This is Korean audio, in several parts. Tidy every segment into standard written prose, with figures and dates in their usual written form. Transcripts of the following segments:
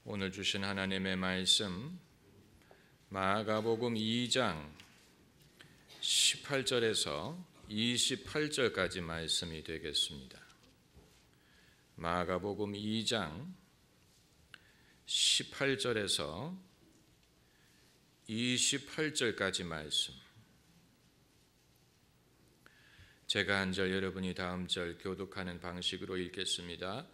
오늘 주신 하나님의 말씀 마가복음 2장 18절에서 28절까지 말씀이 되겠습니다. 마가복음 2장 18절에서 28절까지 말씀. 제가 한 절, 여러분이 다음 절 교독하는 방식으로 읽겠습니다.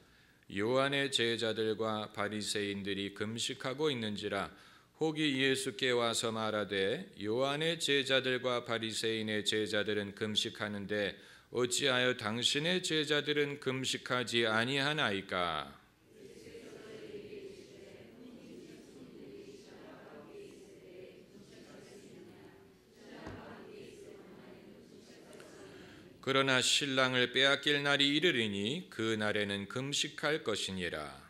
요한의 제자들과 바리새인들이 금식하고 있는지라 혹이 예수께 와서 말하되 요한의 제자들과 바리새인의 제자들은 금식하는데 어찌하여 당신의 제자들은 금식하지 아니하나이까? 그러나 신랑을 빼앗길 날이 이르리니 그 날에는 금식할 것이니라.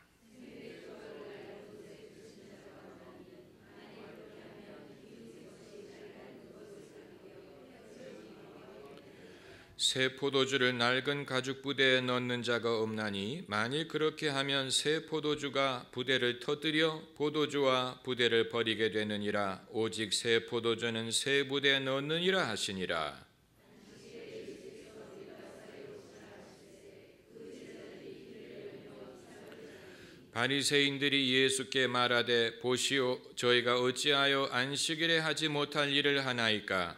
새 포도주를 낡은 가죽 부대에 넣는 자가 없나니 만일 그렇게 하면 새 포도주가 부대를 터뜨려 포도주와 부대를 버리게 되느니라. 오직 새 포도주는 새 부대에 넣느니라 하시니라. 바리새인들이 예수께 말하되 보시오, 저희가 어찌하여 안식일에 하지 못할 일을 하나이까?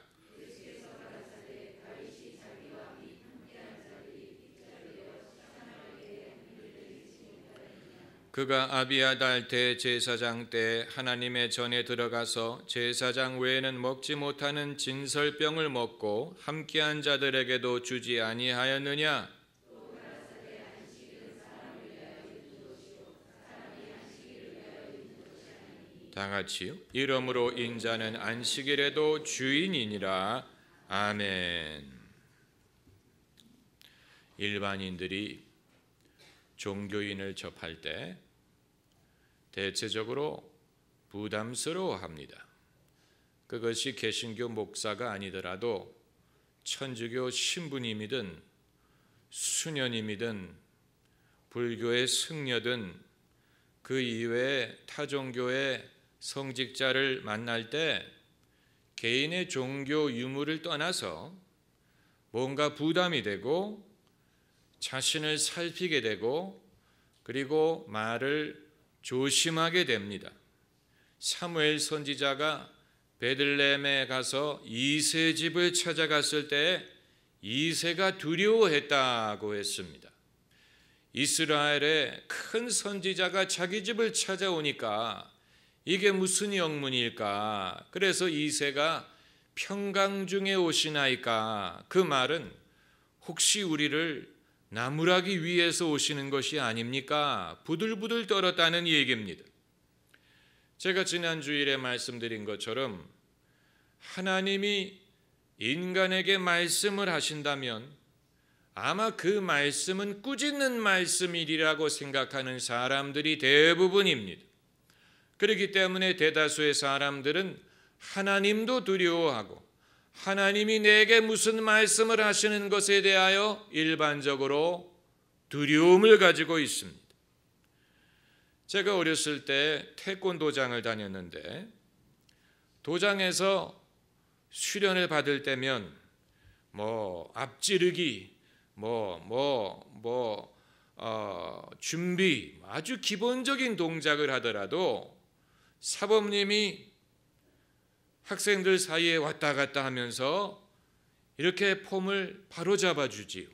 그가 아비아달 대제사장 때 하나님의 전에 들어가서 제사장 외에는 먹지 못하는 진설병을 먹고 함께한 자들에게도 주지 아니하였느냐? 다같이요. 이러므로 인자는 안식일에도 주인이니라. 아멘. 일반인들이 종교인을 접할 때 대체적으로 부담스러워합니다. 그것이 개신교 목사가 아니더라도 천주교 신부님이든 수녀님이든 불교의 승려든 그 이외의 타종교의 성직자를 만날 때 개인의 종교 유무를 떠나서 뭔가 부담이 되고 자신을 살피게 되고 그리고 말을 조심하게 됩니다. 사무엘 선지자가 베들레헴에 가서 이세 집을 찾아갔을 때 이세가 두려워했다고 했습니다. 이스라엘의 큰 선지자가 자기 집을 찾아오니까 이게 무슨 영문일까? 그래서 이새가 평강 중에 오시나이까? 그 말은 혹시 우리를 나무라기 위해서 오시는 것이 아닙니까? 부들부들 떨었다는 얘기입니다. 제가 지난 주일에 말씀드린 것처럼 하나님이 인간에게 말씀을 하신다면 아마 그 말씀은 꾸짖는 말씀이라고 생각하는 사람들이 대부분입니다. 그렇기 때문에 대다수의 사람들은 하나님도 두려워하고 하나님이 내게 무슨 말씀을 하시는 것에 대하여 일반적으로 두려움을 가지고 있습니다. 제가 어렸을 때 태권도장을 다녔는데 도장에서 수련을 받을 때면 앞지르기 준비 아주 기본적인 동작을 하더라도 사범님이 학생들 사이에 왔다 갔다 하면서 이렇게 폼을 바로 잡아주지요.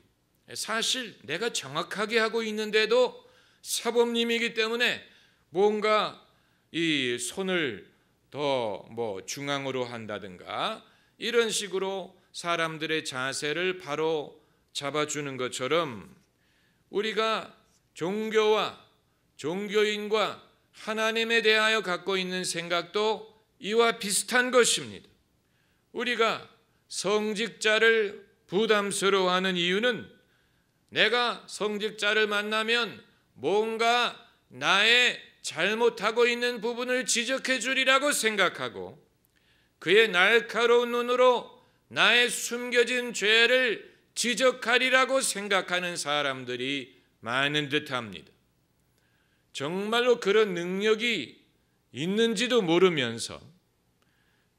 사실 내가 정확하게 하고 있는데도 사범님이기 때문에 뭔가 이 손을 더 중앙으로 한다든가 이런 식으로 사람들의 자세를 바로 잡아주는 것처럼 우리가 종교와 종교인과 하나님에 대하여 갖고 있는 생각도 이와 비슷한 것입니다. 우리가 성직자를 부담스러워하는 이유는 내가 성직자를 만나면 뭔가 나의 잘못하고 있는 부분을 지적해 주리라고 생각하고 그의 날카로운 눈으로 나의 숨겨진 죄를 지적하리라고 생각하는 사람들이 많은 듯합니다. 정말로 그런 능력이 있는지도 모르면서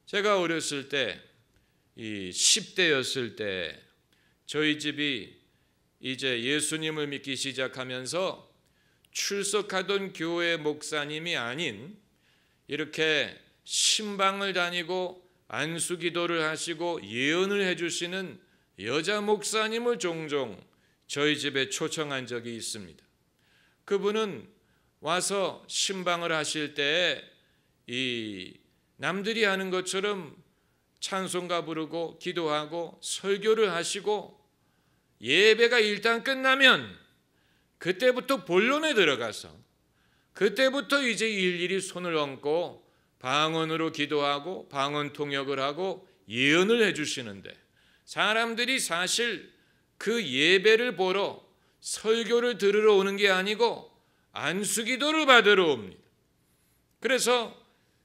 제가 어렸을 때, 이 10대였을 때 저희 집이 이제 예수님을 믿기 시작하면서 출석하던 교회 목사님이 아닌 이렇게 신방을 다니고 안수기도를 하시고 예언을 해주시는 여자 목사님을 종종 저희 집에 초청한 적이 있습니다. 그분은 와서 신방을 하실 때 이 남들이 하는 것처럼 찬송가 부르고 기도하고 설교를 하시고 예배가 일단 끝나면 그때부터 본론에 들어가서 그때부터 이제 일일이 손을 얹고 방언으로 기도하고 방언 통역을 하고 예언을 해주시는데 사람들이 사실 그 예배를 보러 설교를 들으러 오는 게 아니고 안수기도를 받으러 옵니다. 그래서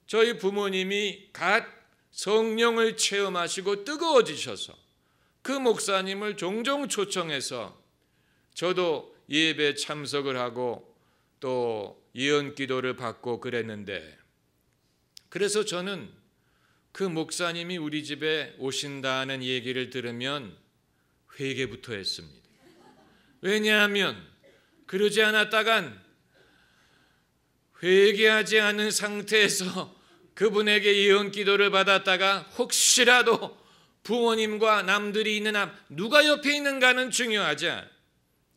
저희 부모님이 갓 성령을 체험하시고 뜨거워지셔서 그 목사님을 종종 초청해서 저도 예배 참석을 하고 또 예언 기도를 받고 그랬는데, 그래서 저는 그 목사님이 우리 집에 오신다는 얘기를 들으면 회개부터 했습니다. 왜냐하면 그러지 않았다간 회개하지 않은 상태에서 그분에게 예언 기도를 받았다가 혹시라도 부모님과 남들이 있는 누가 옆에 있는가는 중요하지 않아요.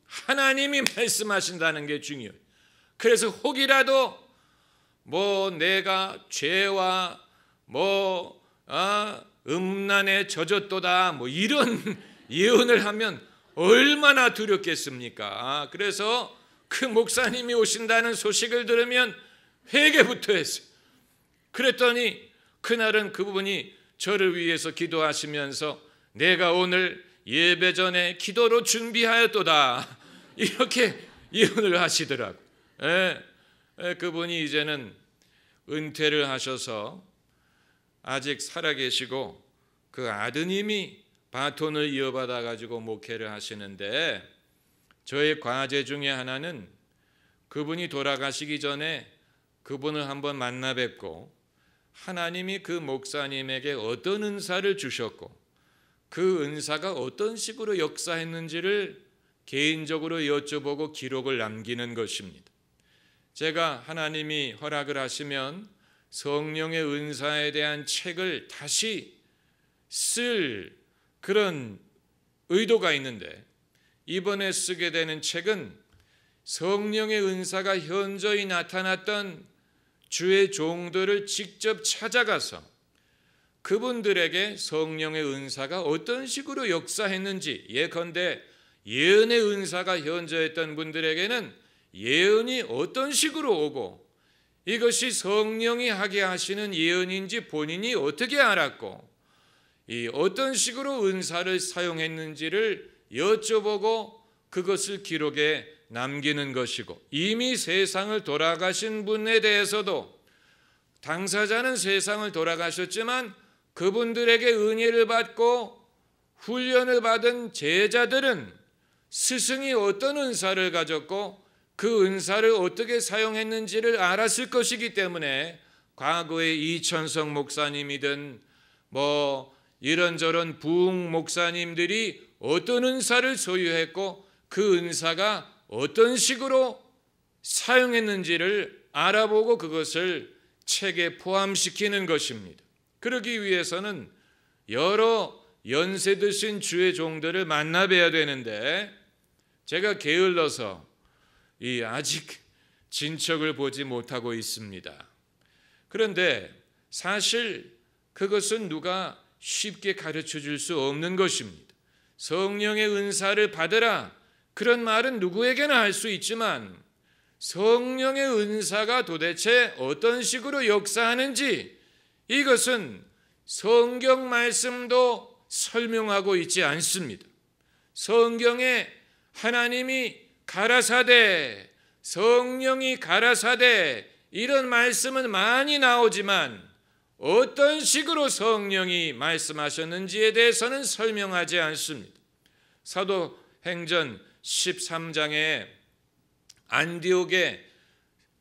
하나님이 말씀하신다는 게 중요해요. 그래서 혹이라도 내가 죄와 음란에 젖었도다 이런 예언을 하면 얼마나 두렵겠습니까? 그래서 그 목사님이 오신다는 소식을 들으면 회개부터 했어요. 그랬더니 그날은 그분이 저를 위해서 기도하시면서 내가 오늘 예배 전에 기도로 준비하였도다 이렇게 예언을 하시더라고요. 그분이 이제는 은퇴를 하셔서 아직 살아계시고 그 아드님이 바톤을 이어받아 가지고 목회를 하시는데, 저의 과제 중에 하나는 그분이 돌아가시기 전에 그분을 한번 만나 뵙고 하나님이 그 목사님에게 어떤 은사를 주셨고 그 은사가 어떤 식으로 역사했는지를 개인적으로 여쭤보고 기록을 남기는 것입니다. 제가 하나님이 허락을 하시면 성령의 은사에 대한 책을 다시 쓸 그런 의도가 있는데, 이번에 쓰게 되는 책은 성령의 은사가 현저히 나타났던 주의 종들을 직접 찾아가서 그분들에게 성령의 은사가 어떤 식으로 역사했는지, 예컨대 예언의 은사가 현저했던 분들에게는 예언이 어떤 식으로 오고 이것이 성령이 하게 하시는 예언인지 본인이 어떻게 알았고 이 어떤 식으로 은사를 사용했는지를 여쭤보고 그것을 기록에 남기는 것이고, 이미 세상을 돌아가신 분에 대해서도 당사자는 세상을 돌아가셨지만 그분들에게 은혜를 받고 훈련을 받은 제자들은 스승이 어떤 은사를 가졌고 그 은사를 어떻게 사용했는지를 알았을 것이기 때문에 과거의 이천성 목사님이든 이런저런 부흥 목사님들이 어떤 은사를 소유했고 그 은사가 어떤 식으로 사용했는지를 알아보고 그것을 책에 포함시키는 것입니다. 그러기 위해서는 여러 연세 드신 주의 종들을 만나 뵈야 되는데 제가 게을러서 아직 진척을 보지 못하고 있습니다. 그런데 사실 그것은 누가 쉽게 가르쳐 줄 수 없는 것입니다. 성령의 은사를 받으라, 그런 말은 누구에게나 할 수 있지만 성령의 은사가 도대체 어떤 식으로 역사하는지 이것은 성경 말씀도 설명하고 있지 않습니다. 성경에 하나님이 가라사대, 성령이 가라사대 이런 말씀은 많이 나오지만 어떤 식으로 성령이 말씀하셨는지에 대해서는 설명하지 않습니다. 사도행전 13장에 안디옥에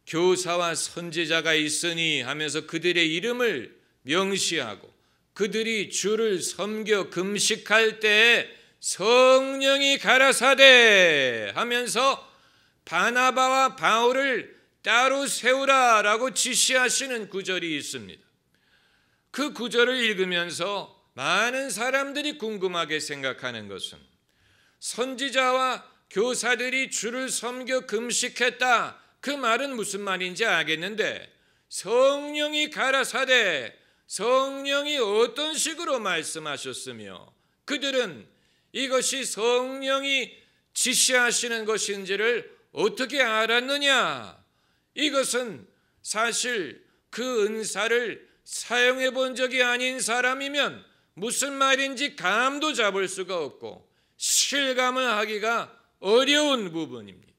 교사와 선지자가 있으니 하면서 그들의 이름을 명시하고 그들이 주를 섬겨 금식할 때에 성령이 가라사대 하면서 바나바와 바울을 따로 세우라라고 지시하시는 구절이 있습니다. 그 구절을 읽으면서 많은 사람들이 궁금하게 생각하는 것은 선지자와 교사들이 주를 섬겨 금식했다, 그 말은 무슨 말인지 알겠는데 성령이 가라사대, 성령이 어떤 식으로 말씀하셨으며 그들은 이것이 성령이 지시하시는 것인지를 어떻게 알았느냐? 이것은 사실 그 은사를 사용해 본 적이 아닌 사람이면 무슨 말인지 감도 잡을 수가 없고 실감을 하기가 어려운 부분입니다.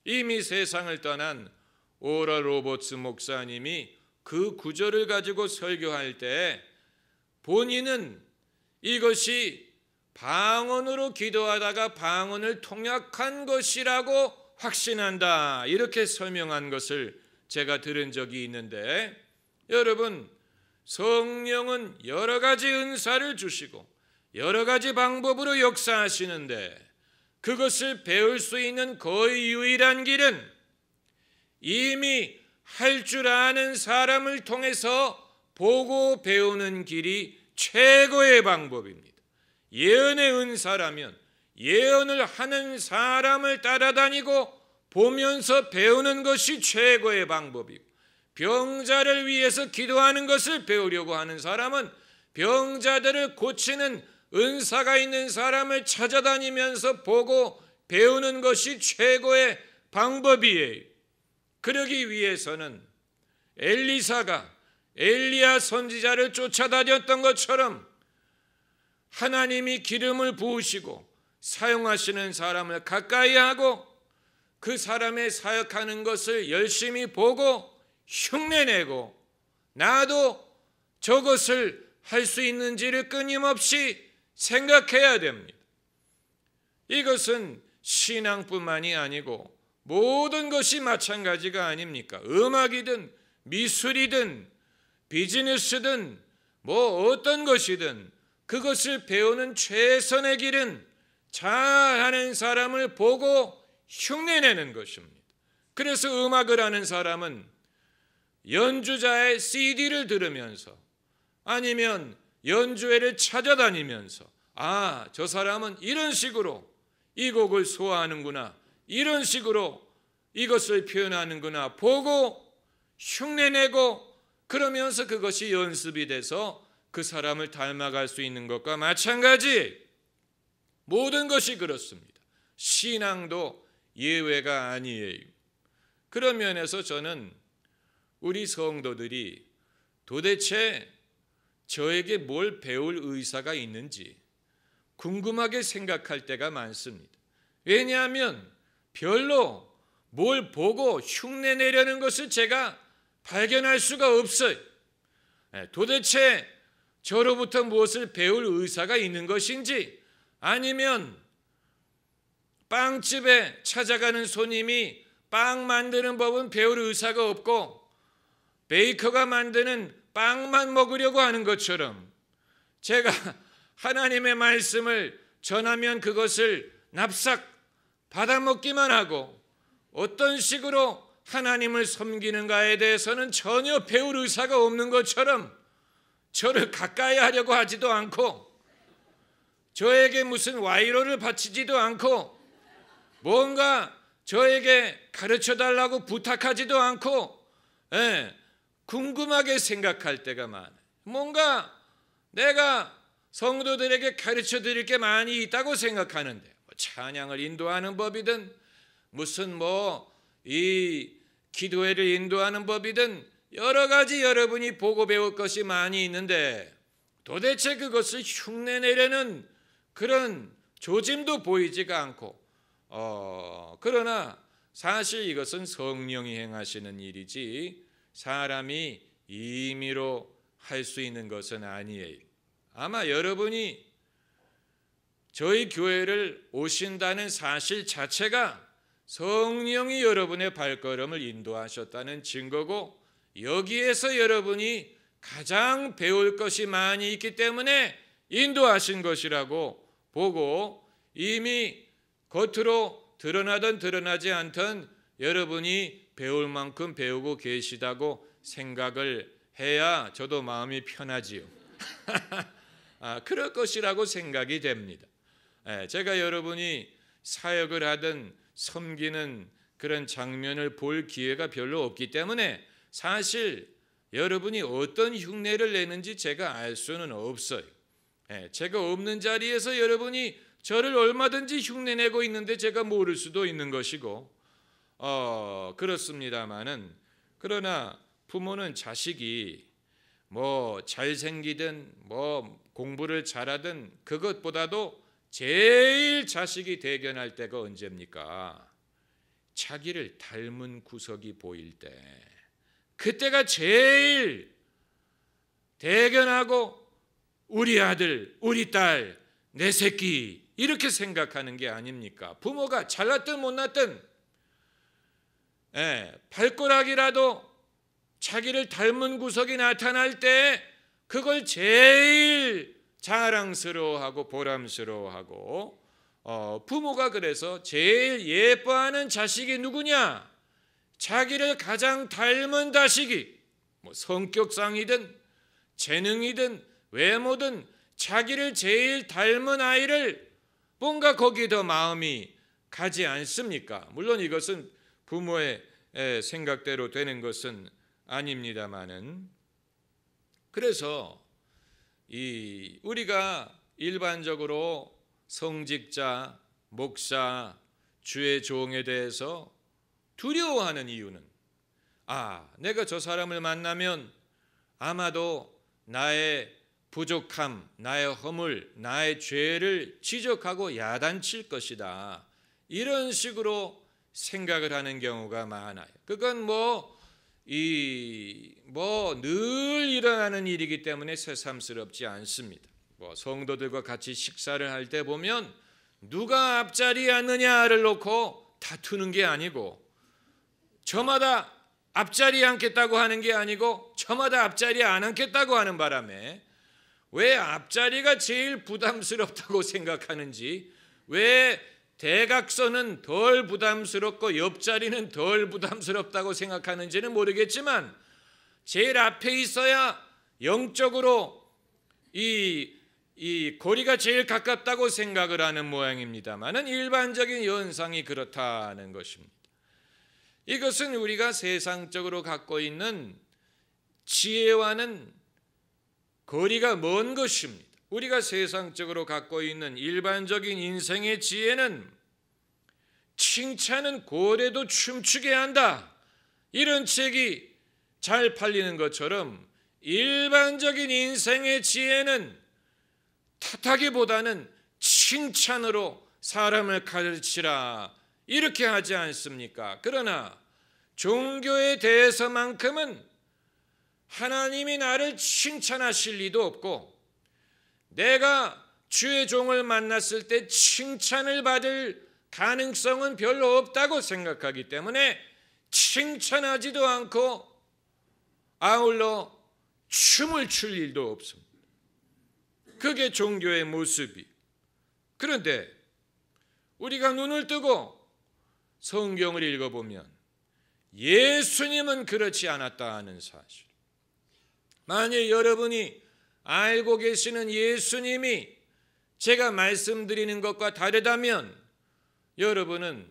이미 세상을 떠난 오럴 로버츠 목사님이 그 구절을 가지고 설교할 때 본인은 이것이 방언으로 기도하다가 방언을 통역한 것이라고 확신한다, 이렇게 설명한 것을 제가 들은 적이 있는데, 여러분, 성령은 여러 가지 은사를 주시고 여러 가지 방법으로 역사하시는데 그것을 배울 수 있는 거의 유일한 길은 이미 할 줄 아는 사람을 통해서 보고 배우는 길이 최고의 방법입니다. 예언의 은사라면 예언을 하는 사람을 따라다니고 보면서 배우는 것이 최고의 방법이고, 병자를 위해서 기도하는 것을 배우려고 하는 사람은 병자들을 고치는 은사가 있는 사람을 찾아다니면서 보고 배우는 것이 최고의 방법이에요. 그러기 위해서는 엘리사가 엘리야 선지자를 쫓아다녔던 것처럼 하나님이 기름을 부으시고 사용하시는 사람을 가까이 하고 그 사람의 사역하는 것을 열심히 보고 흉내내고 나도 저것을 할 수 있는지를 끊임없이 생각해야 됩니다. 이것은 신앙뿐만이 아니고 모든 것이 마찬가지가 아닙니까? 음악이든 미술이든 비즈니스든 뭐 어떤 것이든 그것을 배우는 최선의 길은 잘하는 사람을 보고 흉내내는 것입니다. 그래서 음악을 하는 사람은 연주자의 CD를 들으면서 아니면 연주회를 찾아다니면서 저 사람은 이런 식으로 이 곡을 소화하는구나, 이런 식으로 이것을 표현하는구나 보고 흉내내고 그러면서 그것이 연습이 돼서 그 사람을 닮아갈 수 있는 것과 마찬가지, 모든 것이 그렇습니다. 신앙도 예외가 아니에요. 그런 면에서 저는 우리 성도들이 도대체 저에게 뭘 배울 의사가 있는지 궁금하게 생각할 때가 많습니다. 왜냐하면 별로 뭘 보고 흉내내려는 것을 제가 발견할 수가 없어요. 도대체 저로부터 무엇을 배울 의사가 있는 것인지, 아니면 빵집에 찾아가는 손님이 빵 만드는 법은 배울 의사가 없고 베이커가 만드는 빵만 먹으려고 하는 것처럼 제가 하나님의 말씀을 전하면 그것을 납작 받아먹기만 하고 어떤 식으로 하나님을 섬기는가에 대해서는 전혀 배울 의사가 없는 것처럼 저를 가까이 하려고 하지도 않고 저에게 무슨 와이로를 바치지도 않고 뭔가 저에게 가르쳐달라고 부탁하지도 않고 궁금하게 생각할 때가 많아요. 뭔가 내가 성도들에게 가르쳐드릴 게 많이 있다고 생각하는데 찬양을 인도하는 법이든 무슨 이 기도회를 인도하는 법이든 여러 가지 여러분이 보고 배울 것이 많이 있는데 도대체 그것을 흉내내려는 그런 조짐도 보이지가 않고 그러나 사실 이것은 성령이 행하시는 일이지 사람이 임의로 할 수 있는 것은 아니에요. 아마 여러분이 저희 교회를 오신다는 사실 자체가 성령이 여러분의 발걸음을 인도하셨다는 증거고, 여기에서 여러분이 가장 배울 것이 많이 있기 때문에 인도하신 것이라고 보고, 이미 겉으로 드러나든 드러나지 않든 여러분이 배울 만큼 배우고 계시다고 생각을 해야 저도 마음이 편하지요. 그럴 것이라고 생각이 됩니다. 제가 여러분이 사역을 하든 섬기는 그런 장면을 볼 기회가 별로 없기 때문에 사실 여러분이 어떤 흉내를 내는지 제가 알 수는 없어요. 제가 없는 자리에서 여러분이 저를 얼마든지 흉내내고 있는데 제가 모를 수도 있는 것이고, 그렇습니다마는, 그러나 부모는 자식이 뭐 잘생기든 뭐 공부를 잘하든 그것보다도 제일 자식이 대견할 때가 언제입니까? 자기를 닮은 구석이 보일 때, 그때가 제일 대견하고 우리 아들, 우리 딸, 내 새끼 이렇게 생각하는 게 아닙니까? 부모가 잘났든 못났든 발가락이라도 자기를 닮은 구석이 나타날 때 그걸 제일 자랑스러워하고 보람스러워하고, 부모가 그래서 제일 예뻐하는 자식이 누구냐? 자기를 가장 닮은 자식이, 뭐 성격상이든 재능이든 외모든 자기를 제일 닮은 아이를 뭔가 거기에 더 마음이 가지 않습니까? 물론 이것은 부모의 생각대로 되는 것은 아닙니다마는, 그래서 우리가 일반적으로 성직자, 목사, 주의 종에 대해서 두려워하는 이유는, 내가 저 사람을 만나면 아마도 나의 부족함, 나의 허물, 나의 죄를 지적하고 야단칠 것이다, 이런 식으로 생각을 하는 경우가 많아요. 그건 늘 일어나는 일이기 때문에 새삼스럽지 않습니다. 성도들과 같이 식사를 할 때 보면 누가 앞자리에 앉느냐를 놓고 다투는 게 아니고, 저마다 앞자리에 앉겠다고 하는 게 아니고 저마다 앞자리에 안 앉겠다고 하는 바람에 왜 앞자리가 제일 부담스럽다고 생각하는지, 왜 대각선은 덜 부담스럽고 옆자리는 덜 부담스럽다고 생각하는지는 모르겠지만, 제일 앞에 있어야 영적으로 이 거리가 제일 가깝다고 생각을 하는 모양입니다만은, 일반적인 현상이 그렇다는 것입니다. 이것은 우리가 세상적으로 갖고 있는 지혜와는 거리가 먼 것입니다. 우리가 세상적으로 갖고 있는 일반적인 인생의 지혜는 칭찬은 고래도 춤추게 한다, 이런 책이 잘 팔리는 것처럼, 일반적인 인생의 지혜는 탓하기보다는 칭찬으로 사람을 가르치라, 이렇게 하지 않습니까? 그러나 종교에 대해서만큼은 하나님이 나를 칭찬하실 리도 없고, 내가 주의 종을 만났을 때 칭찬을 받을 가능성은 별로 없다고 생각하기 때문에 칭찬하지도 않고 아울러 춤을 출 일도 없습니다. 그게 종교의 모습이. 그런데 우리가 눈을 뜨고 성경을 읽어보면 예수님은 그렇지 않았다 하는 사실, 만일 여러분이 알고 계시는 예수님이 제가 말씀드리는 것과 다르다면 여러분은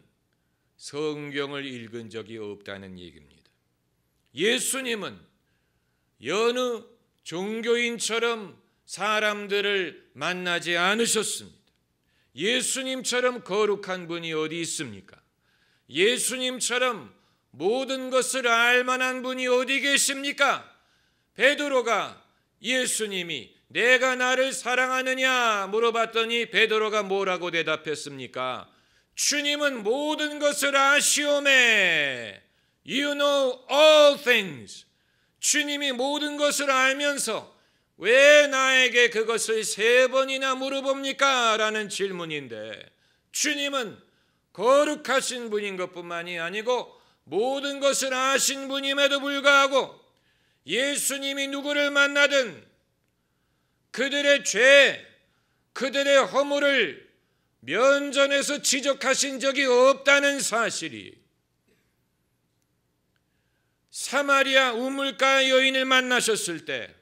성경을 읽은 적이 없다는 얘기입니다. 예수님은 여느 종교인처럼 사람들을 만나지 않으셨습니다. 예수님처럼 거룩한 분이 어디 있습니까? 예수님처럼 모든 것을 알 만한 분이 어디 계십니까? 베드로가 예수님이 내가 나를 사랑하느냐 물어봤더니 베드로가 뭐라고 대답했습니까? 주님은 모든 것을 아시오매. You know all things. 주님이 모든 것을 알면서 왜 나에게 그것을 3번이나 물어봅니까? 라는 질문인데, 주님은 거룩하신 분인 것뿐만이 아니고 모든 것을 아신 분임에도 불구하고 예수님이 누구를 만나든 그들의 죄, 그들의 허물을 면전에서 지적하신 적이 없다는 사실이, 사마리아 우물가 여인을 만나셨을 때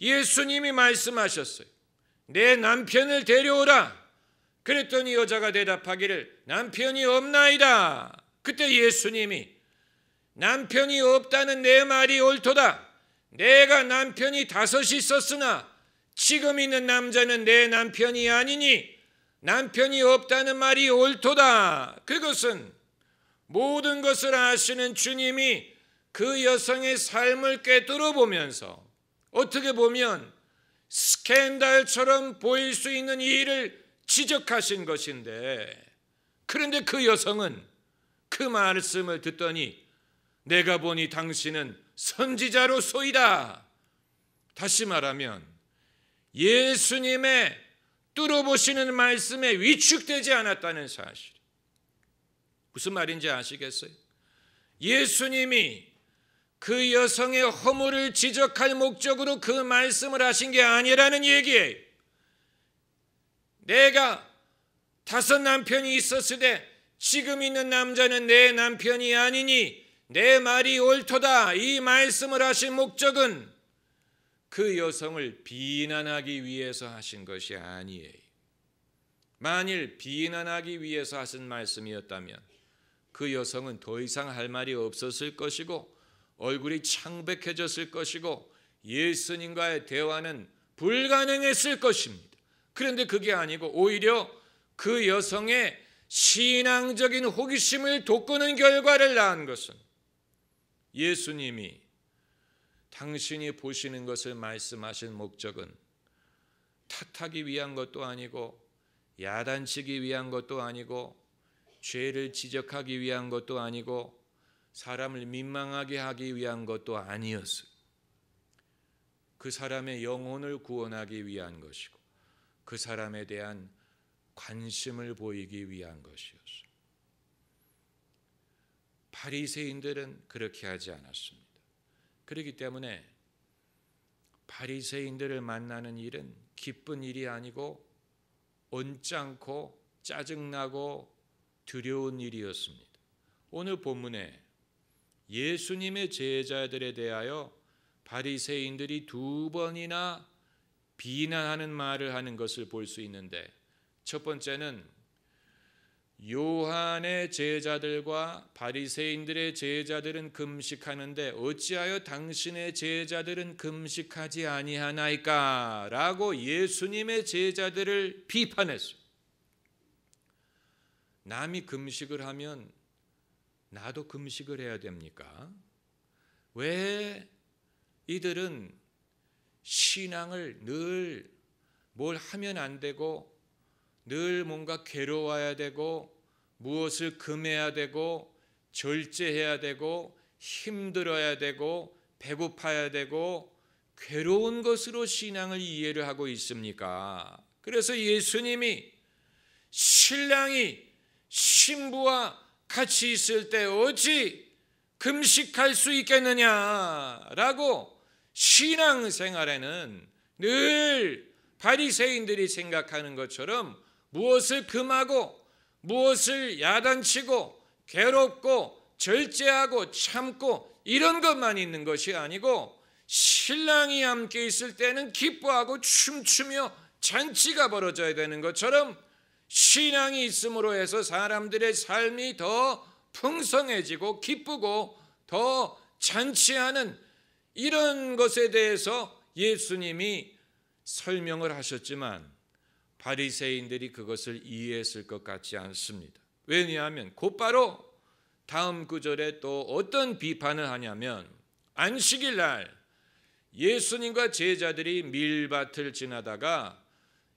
예수님이 말씀하셨어요. 내 남편을 데려오라. 그랬더니 여자가 대답하기를 남편이 없나이다. 그때 예수님이 남편이 없다는 내 말이 옳도다. 내가 남편이 5 있었으나 지금 있는 남자는 내 남편이 아니니 남편이 없다는 말이 옳도다. 그것은 모든 것을 아시는 주님이 그 여성의 삶을 꿰뚫어 보면서 어떻게 보면 스캔들처럼 보일 수 있는 이 일을 지적하신 것인데, 그런데 그 여성은 그 말씀을 듣더니 내가 보니 당신은 선지자로소이다. 다시 말하면 예수님의 뚫어보시는 말씀에 위축되지 않았다는 사실. 무슨 말인지 아시겠어요? 예수님이 그 여성의 허물을 지적할 목적으로 그 말씀을 하신 게 아니라는 얘기예요. 내가 5 남편이 있었으되 지금 있는 남자는 내 남편이 아니니 내 말이 옳도다. 이 말씀을 하신 목적은 그 여성을 비난하기 위해서 하신 것이 아니에요. 만일 비난하기 위해서 하신 말씀이었다면 그 여성은 더 이상 할 말이 없었을 것이고 얼굴이 창백해졌을 것이고 예수님과의 대화는 불가능했을 것입니다. 그런데 그게 아니고 오히려 그 여성의 신앙적인 호기심을 돋구는 결과를 낳은 것은 예수님이 당신이 보시는 것을 말씀하신 목적은 탓하기 위한 것도 아니고 야단치기 위한 것도 아니고 죄를 지적하기 위한 것도 아니고 사람을 민망하게 하기 위한 것도 아니었어요. 그 사람의 영혼을 구원하기 위한 것이고 그 사람에 대한 관심을 보이기 위한 것이었어요. 바리새인들은 그렇게 하지 않았습니다. 그렇기 때문에 바리새인들을 만나는 일은 기쁜 일이 아니고 언짢고 짜증나고 두려운 일이었습니다. 오늘 본문에 예수님의 제자들에 대하여 바리새인들이 2번이나 비난하는 말을 하는 것을 볼 수 있는데, 첫 번째는 요한의 제자들과 바리새인들의 제자들은 금식하는데 어찌하여 당신의 제자들은 금식하지 아니하나이까? 라고 예수님의 제자들을 비판했어요. 남이 금식을 하면 나도 금식을 해야 됩니까? 왜 이들은 신앙을 늘 뭘 하면 안 되고 늘 뭔가 괴로워야 되고 무엇을 금해야 되고 절제해야 되고 힘들어야 되고 배고파야 되고 괴로운 것으로 신앙을 이해를 하고 있습니까? 그래서 예수님이 신랑이 신부와 같이 있을 때 어찌 금식할 수 있겠느냐라고 신앙생활에는 늘 바리새인들이 생각하는 것처럼 무엇을 금하고 무엇을 야단치고 괴롭고 절제하고 참고 이런 것만 있는 것이 아니고 신랑이 함께 있을 때는 기뻐하고 춤추며 잔치가 벌어져야 되는 것처럼 신앙이 있음으로 해서 사람들의 삶이 더 풍성해지고 기쁘고 더 잔치하는 이런 것에 대해서 예수님이 설명을 하셨지만 바리새인들이 그것을 이해했을 것 같지 않습니다. 왜냐하면 곧바로 다음 구절에 또 어떤 비판을 하냐면, 안식일 날 예수님과 제자들이 밀밭을 지나다가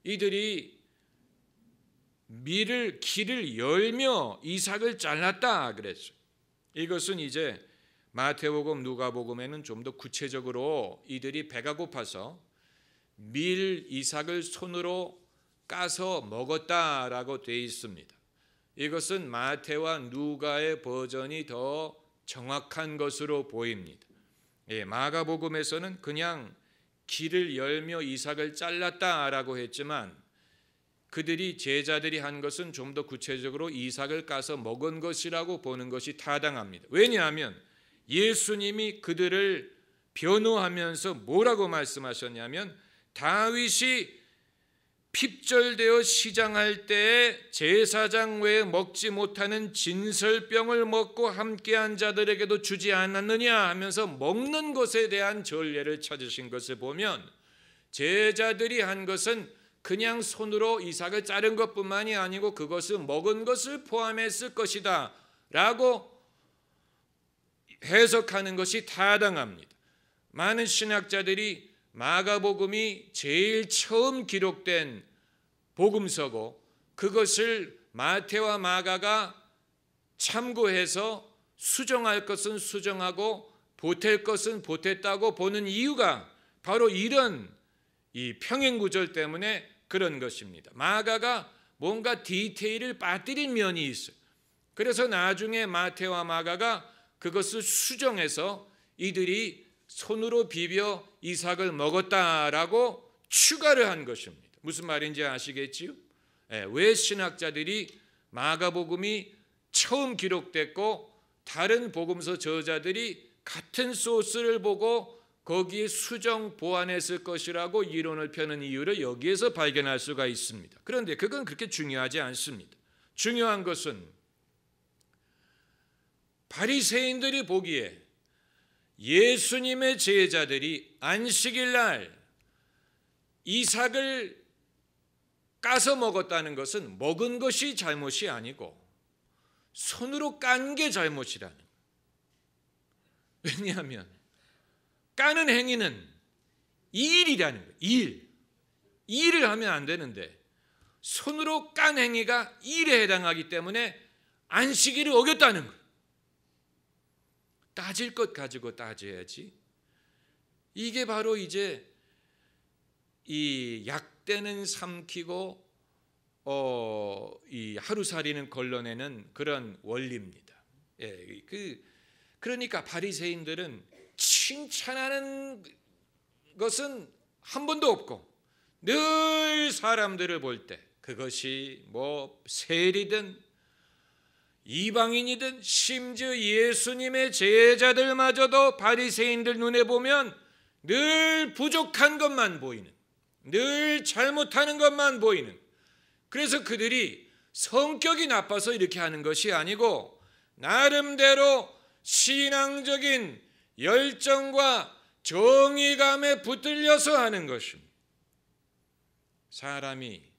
이들이 길을 열며 이삭을 잘랐다 그랬어요. 이것은 이제 마태복음, 누가복음에는 좀 더 구체적으로 이들이 배가 고파서 이삭을 손으로 까서 먹었다라고 되어 있습니다. 이것은 마태와 누가의 버전이 더 정확한 것으로 보입니다. 마가복음에서는 그냥 길을 열며 이삭을 잘랐다라고 했지만 그들이 제자들이 한 것은 좀 더 구체적으로 이삭을 까서 먹은 것이라고 보는 것이 타당합니다. 왜냐하면 예수님이 그들을 변호하면서 뭐라고 말씀하셨냐면 다윗이 핍절되어 시장할 때에 제사장 외에 먹지 못하는 진설병을 먹고 함께한 자들에게도 주지 않았느냐 하면서 먹는 것에 대한 전례를 찾으신 것을 보면 제자들이 한 것은 그냥 손으로 이삭을 자른 것뿐만이 아니고 그것을 먹은 것을 포함했을 것이다 라고 해석하는 것이 타당합니다. 많은 신학자들이 마가복음이 제일 처음 기록된 복음서고 그것을 마태와 마가가 참고해서 수정할 것은 수정하고 보탤 것은 보탰다고 보는 이유가 바로 이런 이 평행구절 때문에 그런 것입니다. 마가가 뭔가 디테일을 빠뜨린 면이 있어요. 그래서 나중에 마태와 마가가 그것을 수정해서 이들이 손으로 비벼 이삭을 먹었다라고 추가를 한 것입니다. 무슨 말인지 아시겠지요? 왜 신학자들이 마가복음이 처음 기록됐고 다른 복음서 저자들이 같은 소스를 보고 거기에 수정 보완했을 것이라고 이론을 펴는 이유를 여기에서 발견할 수가 있습니다. 그런데 그건 그렇게 중요하지 않습니다. 중요한 것은 바리새인들이 보기에 예수님의 제자들이 안식일 날 이삭을 까서 먹었다는 것은 먹은 것이 잘못이 아니고 손으로 깐 게 잘못이라는 거예요. 왜냐하면 까는 행위는 일이라는 거예요. 일을 하면 안 되는데 손으로 깐 행위가 일에 해당하기 때문에 안식일을 어겼다는 거예요. 따질 것 가지고 따져야지. 이게 바로 이제 이 약대는 삼키고 이 하루살이는 걸러내는 그런 원리입니다. 그러니까 바리새인들은 칭찬하는 것은 한 번도 없고 늘 사람들을 볼 때 그것이 뭐 세리든 이방인이든 심지어 예수님의 제자들마저도 바리새인들 눈에 보면 늘 부족한 것만 보이는, 늘 잘못하는 것만 보이는, 그래서 그들이 성격이 나빠서 이렇게 하는 것이 아니고 나름대로 신앙적인 열정과 정의감에 붙들려서 하는 것입니다. 사람이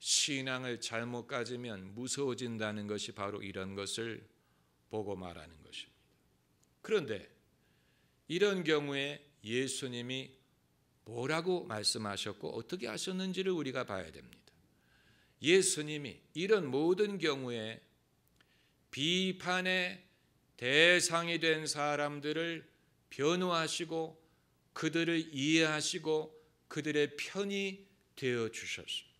신앙을 잘못 가지면 무서워진다는 것이 바로 이런 것을 보고 말하는 것입니다. 그런데 이런 경우에 예수님이 뭐라고 말씀하셨고 어떻게 하셨는지를 우리가 봐야 됩니다. 예수님이 이런 모든 경우에 비판의 대상이 된 사람들을 변호하시고 그들을 이해하시고 그들의 편이 되어 주셨습니다.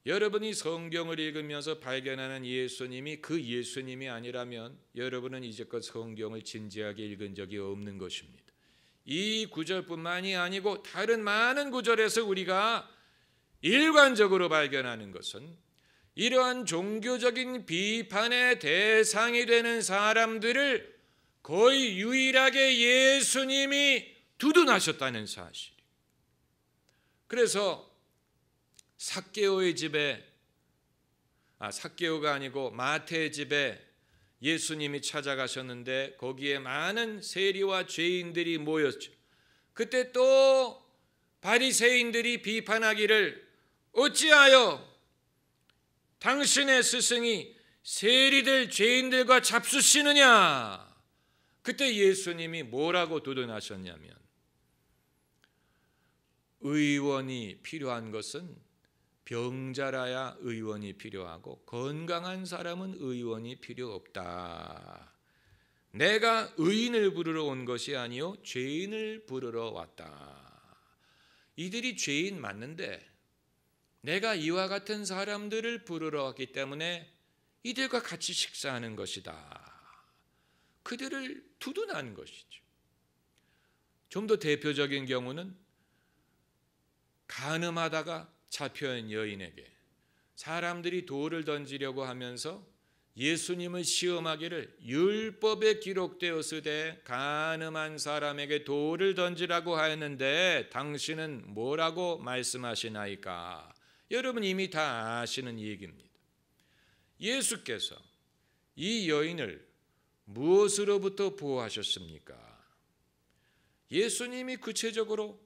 여러분이 성경을 읽으면서 발견하는 예수님이 그 예수님이 아니라면 여러분은 이제껏 성경을 진지하게 읽은 적이 없는 것입니다. 이 구절뿐만이 아니고 다른 많은 구절에서 우리가 일관적으로 발견하는 것은 이러한 종교적인 비판의 대상이 되는 사람들을 거의 유일하게 예수님이 두둔하셨다는 사실. 그래서 삭개오의 집에 삭개오가 아니고 마태의 집에 예수님이 찾아가셨는데 거기에 많은 세리와 죄인들이 모였죠. 그때 또 바리새인들이 비판하기를 어찌하여 당신의 스승이 세리들 죄인들과 잡수시느냐. 그때 예수님이 뭐라고 두둔하셨냐면 의원이 필요한 것은 병자라야 의원이 필요하고 건강한 사람은 의원이 필요 없다. 내가 의인을 부르러 온 것이 아니요 죄인을 부르러 왔다. 이들이 죄인 맞는데 내가 이와 같은 사람들을 부르러 왔기 때문에 이들과 같이 식사하는 것이다. 그들을 두둔하는 것이죠. 좀 더 대표적인 경우는 간음하다가 잡혀온 여인에게 사람들이 돌을 던지려고 하면서 예수님을 시험하기를 율법에 기록되었으되 간음한 사람에게 돌을 던지라고 하였는데 당신은 뭐라고 말씀하시나이까? 여러분 이미 다 아시는 얘기입니다. 예수께서 이 여인을 무엇으로부터 보호하셨습니까? 예수님이 구체적으로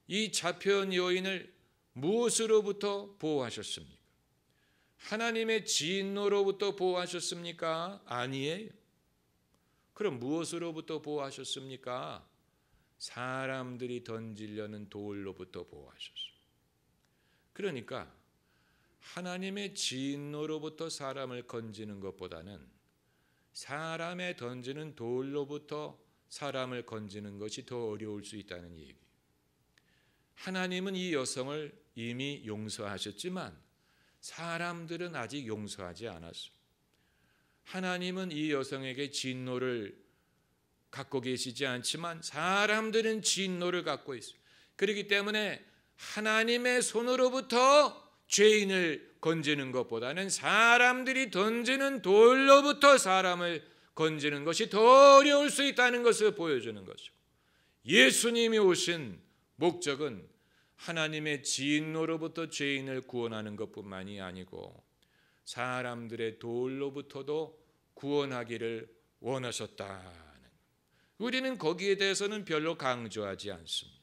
이 잡혀온 여인을 무엇으로부터 보호하셨습니까? 하나님의 진노로부터 보호하셨습니까? 아니에요. 그럼 무엇으로부터 보호하셨습니까? 사람들이 던지려는 돌로부터 보호하셨어요. 그러니까 하나님의 진노로부터 사람을 건지는 것보다는 사람의 던지는 돌로부터 사람을 건지는 것이 더 어려울 수 있다는 얘기. 하나님은 이 여성을 이미 용서하셨지만 사람들은 아직 용서하지 않았습니다. 하나님은 이 여성에게 진노를 갖고 계시지 않지만 사람들은 진노를 갖고 있습니다. 그렇기 때문에 하나님의 손으로부터 죄인을 건지는 것보다는 사람들이 던지는 돌로부터 사람을 건지는 것이 더 어려울 수 있다는 것을 보여주는 것이고, 예수님이 오신 목적은 하나님의 진노로부터 죄인을 구원하는 것뿐만이 아니고 사람들의 돌로부터도 구원하기를 원하셨다는, 우리는 거기에 대해서는 별로 강조하지 않습니다.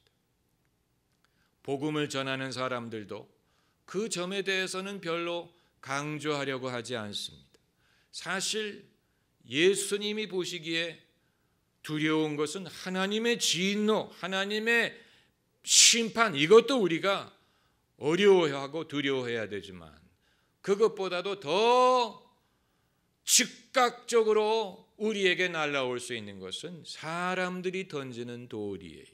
복음을 전하는 사람들도 그 점에 대해서는 별로 강조하려고 하지 않습니다. 사실 예수님이 보시기에 두려운 것은 하나님의 진노, 하나님의 심판, 이것도 우리가 어려워하고 두려워해야 되지만 그것보다도 더 즉각적으로 우리에게 날아올 수 있는 것은 사람들이 던지는 돌이에요.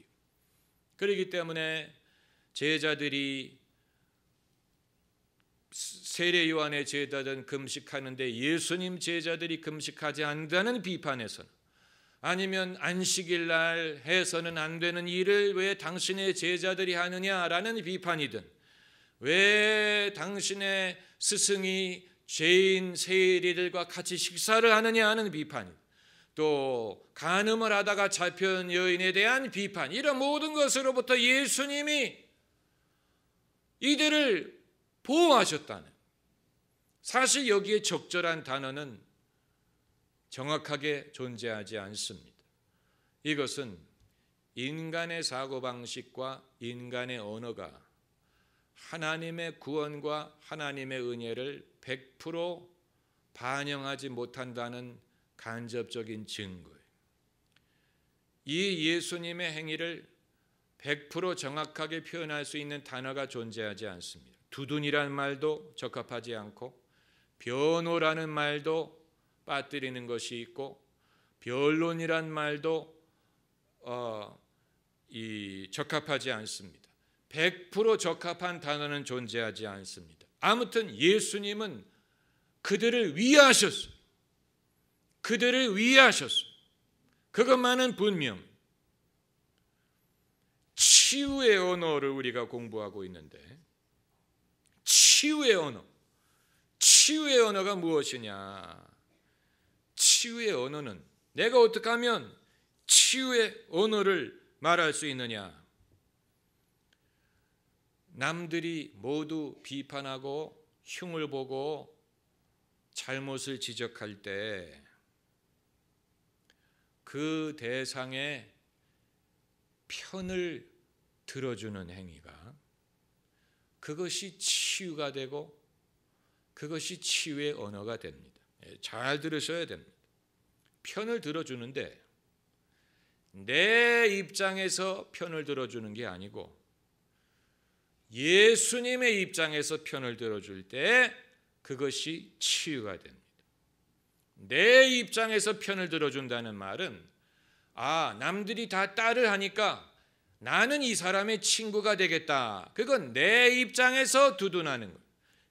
그렇기 때문에 제자들이 세례 요한의 제자들은 금식하는데 예수님 제자들이 금식하지 않는다는 비판에서는, 아니면 안식일 날 해서는 안 되는 일을 왜 당신의 제자들이 하느냐라는 비판이든, 왜 당신의 스승이 죄인 세리들과 같이 식사를 하느냐 하는 비판, 또 간음을 하다가 잡혀온 여인에 대한 비판, 이런 모든 것으로부터 예수님이 이들을 보호하셨다는, 사실 여기에 적절한 단어는 정확하게 존재하지 않습니다. 이것은 인간의 사고방식과 인간의 언어가 하나님의 구원과 하나님의 은혜를 100% 반영하지 못한다는 간접적인 증거예요. 이 예수님의 행위를 100% 정확하게 표현할 수 있는 단어가 존재하지 않습니다. 두둔이라는 말도 적합하지 않고, 변호라는 말도 빠뜨리는 것이 있고, 변론이란 말도 적합하지 않습니다. 100% 적합한 단어는 존재하지 않습니다. 아무튼 예수님은 그들을 위하셨어요. 그들을 위하셨어요. 그것만은 분명. 치유의 언어를 우리가 공부하고 있는데, 치유의 언어. 치유의 언어가 무엇이냐? 치유의 언어는, 내가 어떻게 하면 치유의 언어를 말할 수 있느냐? 남들이 모두 비판하고 흉을 보고 잘못을 지적할 때 그 대상의 편을 들어주는 행위가, 그것이 치유가 되고 그것이 치유의 언어가 됩니다. 잘 들으셔야 됩니다. 편을 들어주는데 내 입장에서 편을 들어주는 게 아니고 예수님의 입장에서 편을 들어줄 때 그것이 치유가 됩니다. 내 입장에서 편을 들어준다는 말은, 남들이 다 딸을 하니까 나는 이 사람의 친구가 되겠다. 그건 내 입장에서 두둔하는 것,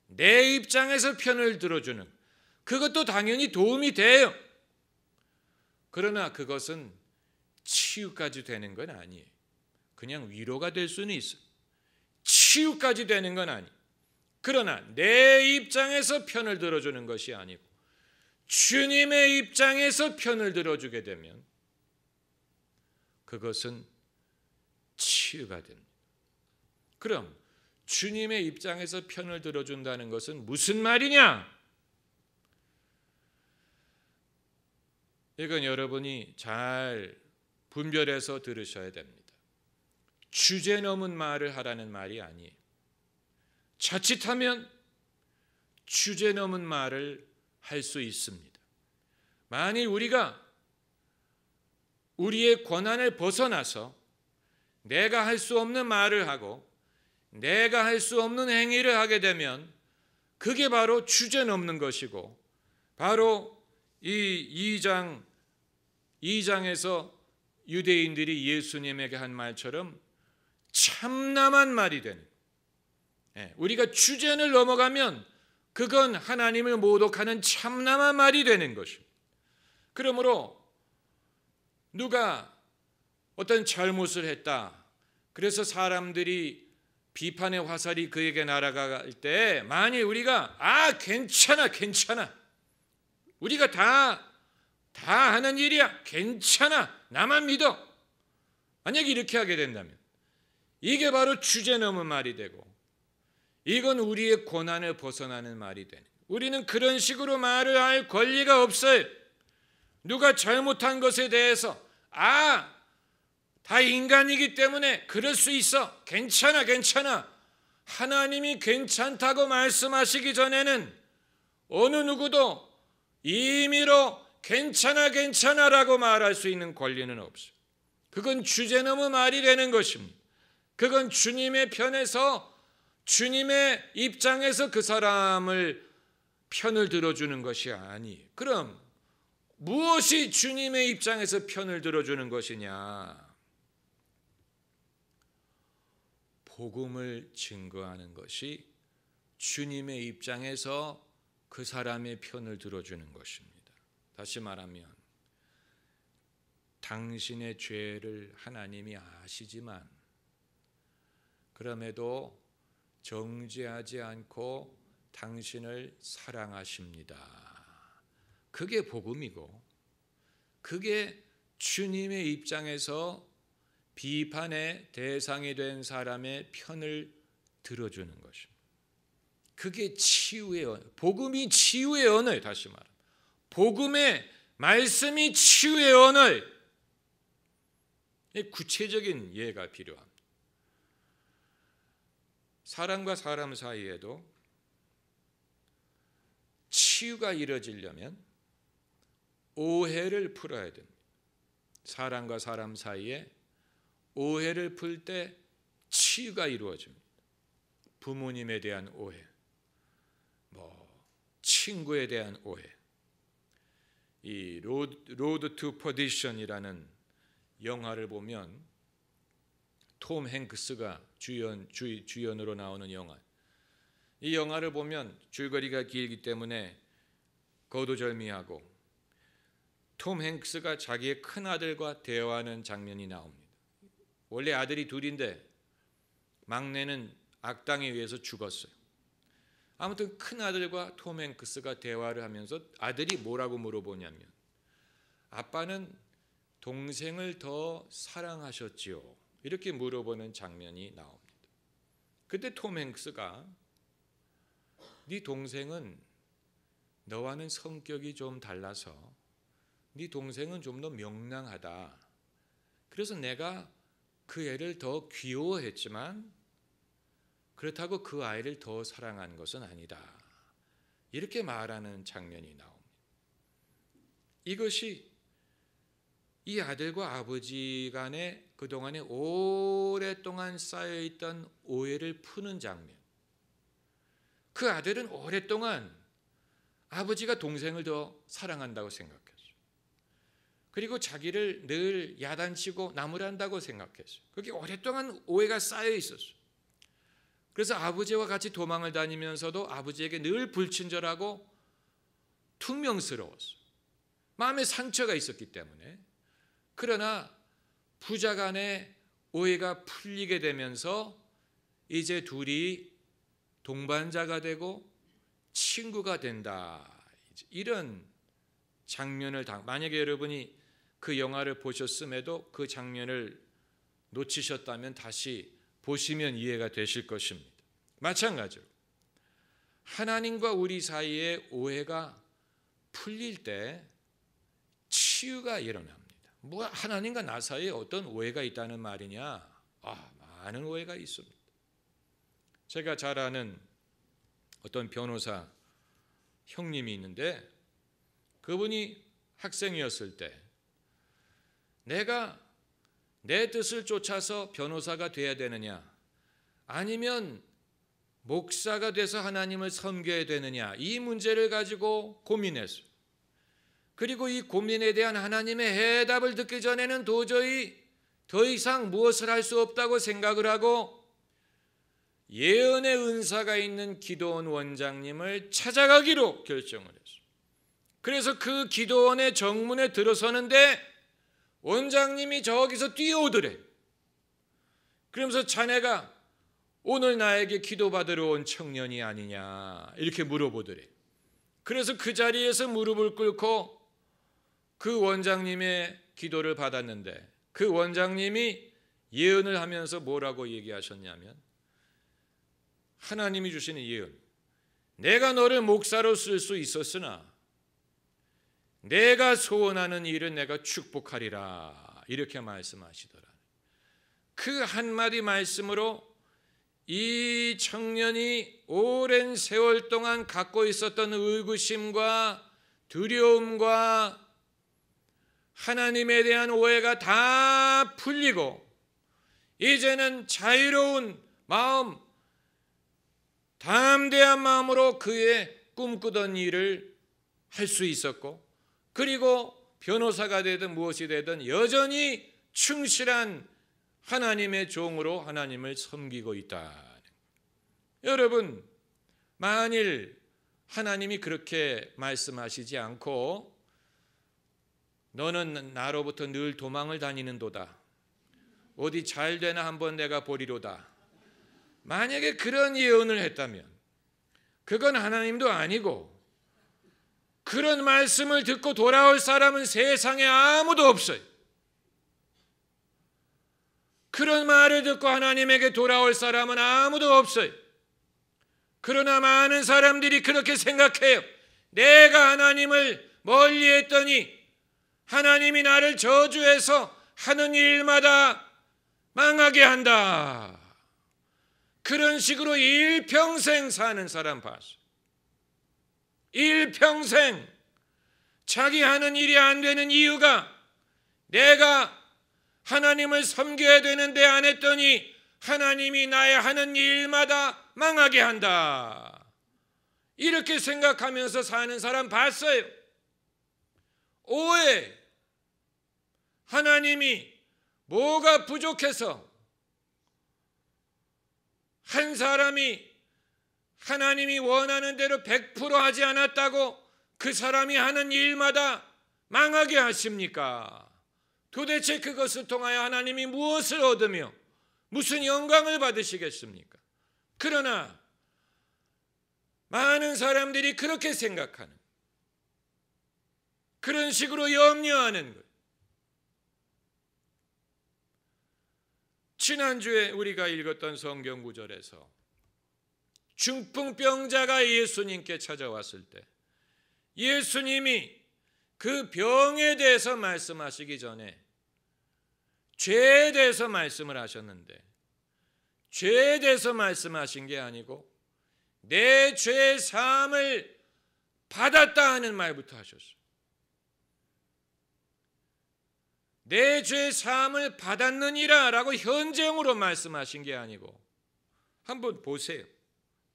내 입장에서 편을 들어주는, 그것도 당연히 도움이 돼요. 그러나 그것은 치유까지 되는 건 아니에요. 그냥 위로가 될 수는 있어요. 치유까지 되는 건 아니에요. 그러나 내 입장에서 편을 들어주는 것이 아니고 주님의 입장에서 편을 들어주게 되면 그것은 치유가 됩니다. 그럼 주님의 입장에서 편을 들어준다는 것은 무슨 말이냐? 이건 여러분이 잘 분별해서 들으셔야 됩니다. 주제 넘은 말을 하라는 말이 아니에요. 자칫하면 주제 넘은 말을 할 수 있습니다. 만일 우리가 우리의 권한을 벗어나서 내가 할 수 없는 말을 하고 내가 할 수 없는 행위를 하게 되면 그게 바로 주제 넘는 것이고 바로 이 2장에서 유대인들이 예수님에게 한 말처럼 참남한 말이 되는, 우리가 주제를 넘어가면 그건 하나님을 모독하는 참남한 말이 되는 것입니다. 그러므로 누가 어떤 잘못을 했다, 그래서 사람들이 비판의 화살이 그에게 날아갈 때 만일 우리가 괜찮아 우리가 다 하는 일이야, 괜찮아, 나만 믿어, 만약 이렇게 하게 된다면 이게 바로 주제 넘은 말이 되고 이건 우리의 권한을 벗어나는 말이 되는, 우리는 그런 식으로 말을 할 권리가 없어요. 누가 잘못한 것에 대해서 다 인간이기 때문에 그럴 수 있어, 괜찮아 하나님이 괜찮다고 말씀하시기 전에는 어느 누구도 임의로 괜찮아라고 말할 수 있는 권리는 없어요. 그건 주제 넘은 말이 되는 것입니다. 그건 주님의 편에서, 주님의 입장에서 그 사람을 편을 들어주는 것이 아니에요. 그럼 무엇이 주님의 입장에서 편을 들어주는 것이냐? 복음을 증거하는 것이 주님의 입장에서 그 사람의 편을 들어주는 것입니다. 다시 말하면 당신의 죄를 하나님이 아시지만 그럼에도 정죄하지 않고 당신을 사랑하십니다. 그게 복음이고 그게 주님의 입장에서 비판의 대상이 된 사람의 편을 들어주는 것입니다. 그게 치유의 언어, 복음이 치유의 언어예요. 다시 말하면 복음의 말씀이 치유의 언어예요. 구체적인 예가 필요합니다. 사람과 사람 사이에도 치유가 이루어지려면 오해를 풀어야 됩니다. 사람과 사람 사이에 오해를 풀 때 치유가 이루어집니다. 부모님에 대한 오해, 친구에 대한 오해. 이 로드 투 퍼디션이라는 영화를 보면 톰 행크스가 주연으로 나오는 영화. 이 영화를 보면 줄거리가 길기 때문에 거두절미하고 톰 행크스가 자기의 큰 아들과 대화하는 장면이 나옵니다. 원래 아들이 둘인데 막내는 악당에 의해서 죽었어요. 아무튼 큰 아들과 톰 행크스가 대화를 하면서 아들이 뭐라고 물어보냐면 아빠는 동생을 더 사랑하셨지요? 이렇게 물어보는 장면이 나옵니다. 그때 톰 행크스가 네 동생은 너와는 성격이 좀 달라서 네 동생은 좀 더 명랑하다. 그래서 내가 그 애를 더 귀여워했지만 그렇다고 그 아이를 더 사랑한 것은 아니다. 이렇게 말하는 장면이 나옵니다. 이것이 이 아들과 아버지 간에 그동안에 오랫동안 쌓여있던 오해를 푸는 장면. 그 아들은 오랫동안 아버지가 동생을 더 사랑한다고 생각했어요. 그리고 자기를 늘 야단치고 나무란다고 생각했어요. 그게 오랫동안 오해가 쌓여 있었어요. 그래서 아버지와 같이 도망을 다니면서도 아버지에게 늘 불친절하고 퉁명스러웠어요. 마음에 상처가 있었기 때문에. 그러나 부자 간의 오해가 풀리게 되면서 이제 둘이 동반자가 되고 친구가 된다. 이런 장면을 만약에 여러분이 그 영화를 보셨음에도 그 장면을 놓치셨다면 다시 보시면 이해가 되실 것입니다. 마찬가지로 하나님과 우리 사이의 오해가 풀릴 때 치유가 일어납니다. 뭐 하나님과 나 사이에 어떤 오해가 있다는 말이냐? 많은 오해가 있습니다. 제가 잘 아는 어떤 변호사 형님이 있는데 그분이 학생이었을 때 내가 내 뜻을 쫓아서 변호사가 돼야 되느냐 아니면 목사가 돼서 하나님을 섬겨야 되느냐 이 문제를 가지고 고민했어요. 그리고 이 고민에 대한 하나님의 해답을 듣기 전에는 도저히 더 이상 무엇을 할 수 없다고 생각을 하고 예언의 은사가 있는 기도원 원장님을 찾아가기로 결정을 했어요. 그래서 그 기도원의 정문에 들어서는데 원장님이 저기서 뛰어오더래. 그러면서 자네가 오늘 나에게 기도받으러 온 청년이 아니냐 이렇게 물어보더래. 그래서 그 자리에서 무릎을 꿇고 그 원장님의 기도를 받았는데 그 원장님이 예언을 하면서 뭐라고 얘기하셨냐면 하나님이 주시는 예언, 내가 너를 목사로 쓸 수 있었으나 내가 소원하는 일은 내가 축복하리라 이렇게 말씀하시더라. 그 한마디 말씀으로 이 청년이 오랜 세월 동안 갖고 있었던 의구심과 두려움과 하나님에 대한 오해가 다 풀리고 이제는 자유로운 마음, 담대한 마음으로 그의 꿈꾸던 일을 할 수 있었고 그리고 변호사가 되든 무엇이 되든 여전히 충실한 하나님의 종으로 하나님을 섬기고 있다. 여러분, 만일 하나님이 그렇게 말씀하시지 않고 너는 나로부터 늘 도망을 다니는도다. 어디 잘 되나 한번 내가 보리로다. 만약에 그런 예언을 했다면 그건 하나님도 아니고 그런 말씀을 듣고 돌아올 사람은 세상에 아무도 없어요. 그런 말을 듣고 하나님에게 돌아올 사람은 아무도 없어요. 그러나 많은 사람들이 그렇게 생각해요. 내가 하나님을 멀리했더니 하나님이 나를 저주해서 하는 일마다 망하게 한다. 그런 식으로 일평생 사는 사람 봤어요. 일평생 자기 하는 일이 안 되는 이유가 내가 하나님을 섬겨야 되는데 안 했더니 하나님이 나의 하는 일마다 망하게 한다. 이렇게 생각하면서 사는 사람 봤어요. 오해. 하나님이 뭐가 부족해서 한 사람이 하나님이 원하는 대로 100% 하지 않았다고 그 사람이 하는 일마다 망하게 하십니까? 도대체 그것을 통하여 하나님이 무엇을 얻으며 무슨 영광을 받으시겠습니까? 그러나 많은 사람들이 그렇게 생각하는, 그런 식으로 염려하는 것. 지난주에 우리가 읽었던 성경 구절에서 중풍병자가 예수님께 찾아왔을 때 예수님이 그 병에 대해서 말씀하시기 전에 죄에 대해서 말씀을 하셨는데 죄에 대해서 말씀하신 게 아니고 내 죄의 사함을 받았다 하는 말부터 하셨어요. 내 죄의 사함을 받았느니라 라고 현재형으로 말씀하신 게 아니고 한번 보세요.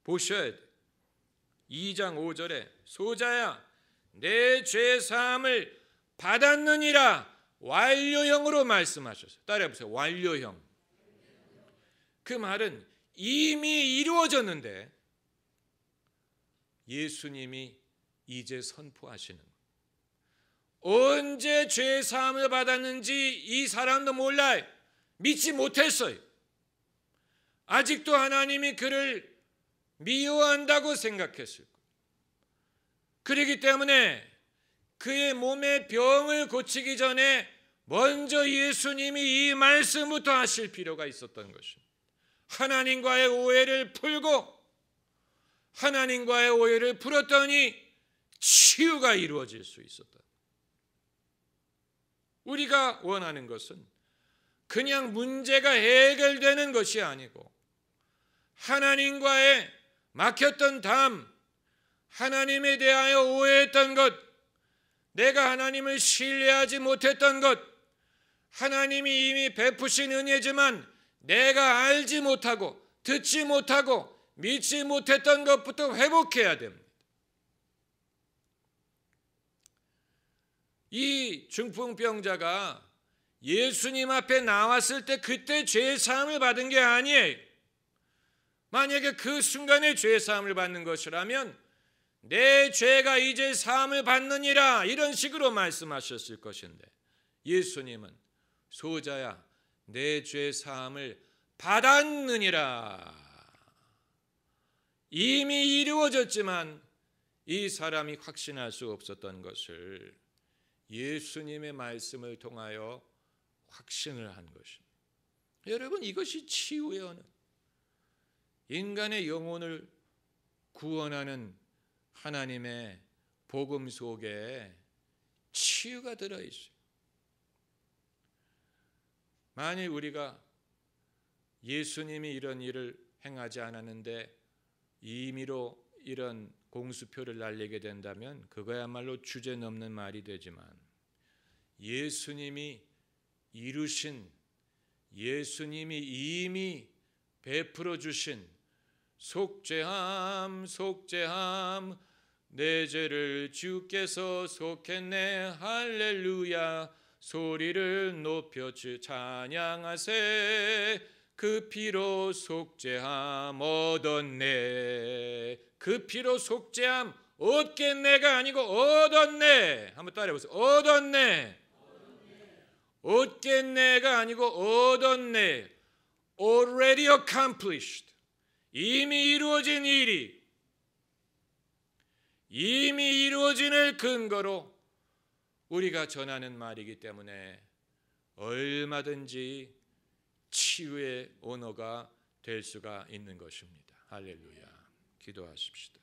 보셔야 돼요. 2장 5절에 소자야 내 죄의 사함을 받았느니라 완료형으로 말씀하셨어요. 따라해보세요. 완료형. 그 말은 이미 이루어졌는데 예수님이 이제 선포하시는 거예요. 언제 죄 사함을 받았는지 이 사람도 몰라요. 믿지 못했어요. 아직도 하나님이 그를 미워한다고 생각했을 거예요. 그렇기 때문에 그의 몸의 병을 고치기 전에 먼저 예수님이 이 말씀부터 하실 필요가 있었던 것입니다. 하나님과의 오해를 풀고 하나님과의 오해를 풀었더니 치유가 이루어질 수 있었다. 우리가 원하는 것은 그냥 문제가 해결되는 것이 아니고 하나님과의 막혔던 담, 하나님에 대하여 오해했던 것, 내가 하나님을 신뢰하지 못했던 것, 하나님이 이미 베푸신 은혜지만 내가 알지 못하고 듣지 못하고 믿지 못했던 것부터 회복해야 됩니다. 이 중풍병자가 예수님 앞에 나왔을 때 그때 죄사함을 받은 게 아니에요. 만약에 그 순간에 죄사함을 받는 것이라면 내 죄가 이제 사함을 받느니라 이런 식으로 말씀하셨을 것인데 예수님은 소자야 내 죄 사함을 받았느니라. 이미 이루어졌지만 이 사람이 확신할 수 없었던 것을 예수님의 말씀을 통하여 확신을 한 것입니다. 여러분, 이것이 치유의 언어, 인간의 영혼을 구원하는 하나님의 복음 속에 치유가 들어있어요. 만일 우리가 예수님이 이런 일을 행하지 않았는데 임의로 이런 공수표를 날리게 된다면 그거야말로 주제넘는 말이 되지만 예수님이 이루신, 예수님이 이미 베풀어 주신 속죄함 속죄함 내 죄를 주께서 속했네 할렐루야 소리를 높여 찬양하세 그 피로 속죄함 얻었네. 그 피로 속죄함 얻겠네가 아니고 얻었네. 한번 따라해보세요. 얻었네. 얻겠네가 아니고 얻었네. Already accomplished. 이미 이루어진 일이 이미 이루어진을 근거로 우리가 전하는 말이기 때문에 얼마든지 치유의 언어가 될 수가 있는 것입니다. 할렐루야. 기도하십시다.